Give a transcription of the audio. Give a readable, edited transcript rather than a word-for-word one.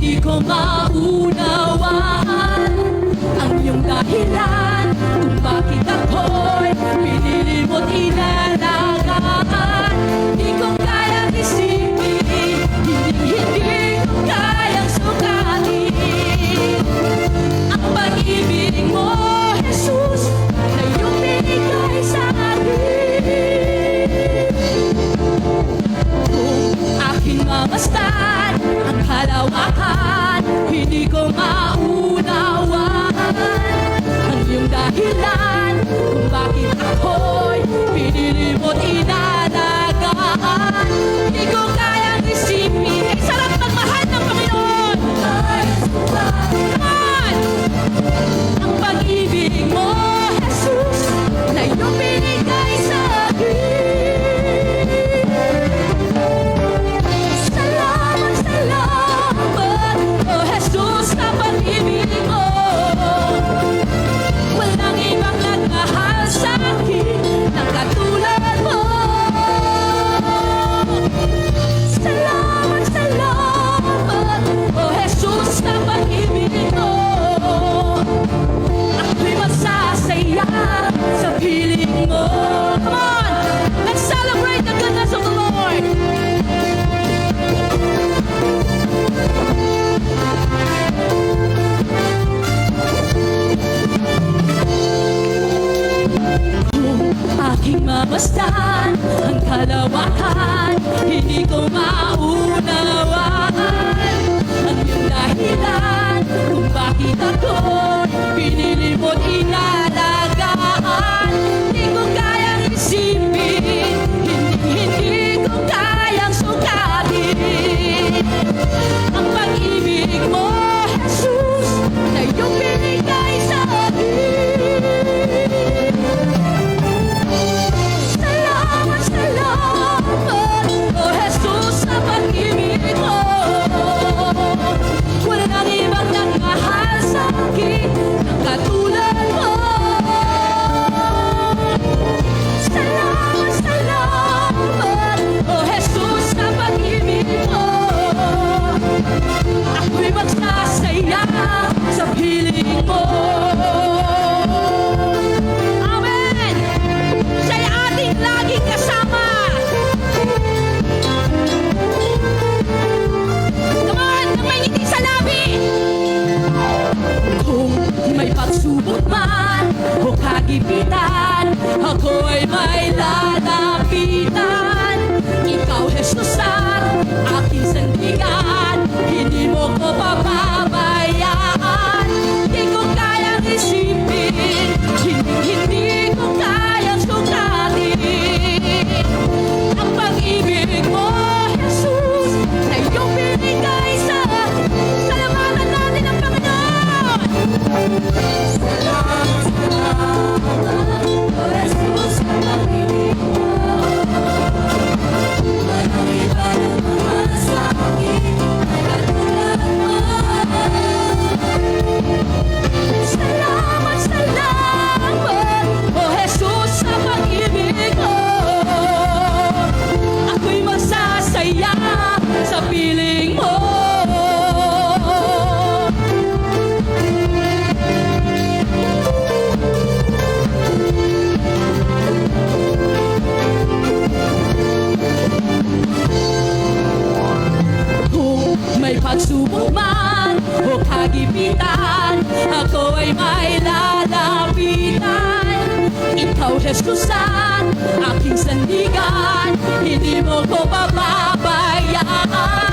Hindi ko maunawaan ang iyong dahilan kung bakit ako'y pinili mo't inalagaan. Di ko kayang isipin, hindi ko kayang sukatin ang pag-ibig mo, Jesus, na iyong binigay sa akin. Kung aking mamasdan ang kalawakan, hindi ko maunawaan ang iyong dahilan kung bakit ako'y pinili mo't inalagaan. Hindi ko kayang isipin, ay sarap magmahal ng Panginoon. Come on! Ang pag-ibig mo, Jesus, na iyong binigay sa akin. Salamat, salamat, oh Jesus, sa pag-ibig mo. Walang ibang nagmahal sa akin ng katulad mo. Salamat, salamat, oh Jesus, sa pag-ibig mo. Ako'y masasaya sa piling mo. Come on, let's celebrate the goodness of the Lord. Kung aking mamasdan ang kalawakan, hindi ko maunawaan ang iyong dahilan kung bakit ako'y pinili mo't inalagaan. Hindi ko kayang isipin, hindi ko kayang sukatin ang pag-ibig mo, Jesus, na iyong binigay sa akin. Salamat, salamat, oh Jesus, sa pag-ibig mo. Walang ibang nagmahal sa akin ng katulad mo. Salamat, salamat, oh Jesus, sa pag-ibig mo. Ako'y magsasaya sa piling mo. Amen! Siya'y ating laging kasama. Come on, nang may ngiti sa labi. Kung may pagsubok man o kagipitan, ako'y may lalapitan. Ikaw, Jesus, ang aking sandigan, hindi mo ko pababayaan. Hindi ko kayang isipin, hindi ko kayang sukatin ang pag-ibig mo, Jesus, na iyong binigay sa akin. Salamatan natin ang Panginoon. Salamat, salamat, oh Jesus, sa pag-ibig mo. Walang iba nagmamahal sa akin ng katulad mo. Salamat, salamat, oh Jesus, sa pag-ibig mo. Ako'y masasaya sa piling mo. Kung may pagsubok man o kagipitan, ako ay may lalapitan. Ikaw, Jesus, ang aking sandigan, hindi mo ko pababayaan.